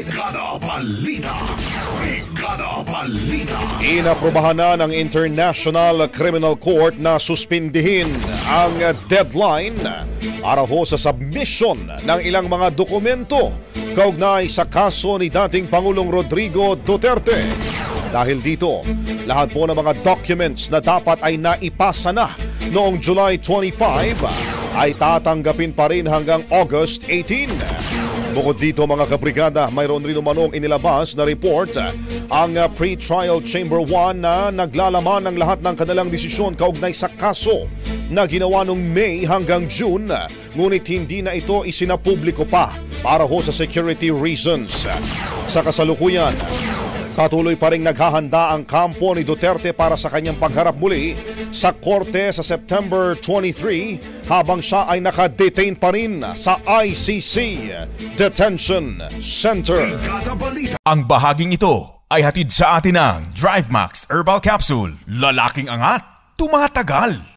Brigada Balita. Brigada Balita. Inaprubahan na ng International Criminal Court na suspindihin ang deadline para ho sa submission ng ilang mga dokumento kaugnay sa kaso ni dating Pangulong Rodrigo Duterte. Dahil dito, lahat po ng mga documents na dapat ay naipasa na noong July 25 ay tatanggapin pa rin hanggang August 18. Bukod dito mga kabrigada, mayroon rin umanong inilabas na report ang Pre-Trial Chamber 1 na naglalaman ng lahat ng kanilang desisyon kaugnay sa kaso na ginawa noong May hanggang June, ngunit hindi na ito isinapubliko pa para ho sa security reasons. Sa kasalukuyan, patuloy pa rin naghahanda ang kampo ni Duterte para sa kanyang pagharap muli sa korte sa September 23 habang siya ay nakadetain pa rin sa ICC Detention Center. Ang bahaging ito ay hatid sa atin ng DriveMax Herbal Capsule. Lalaking angat, tumatagal.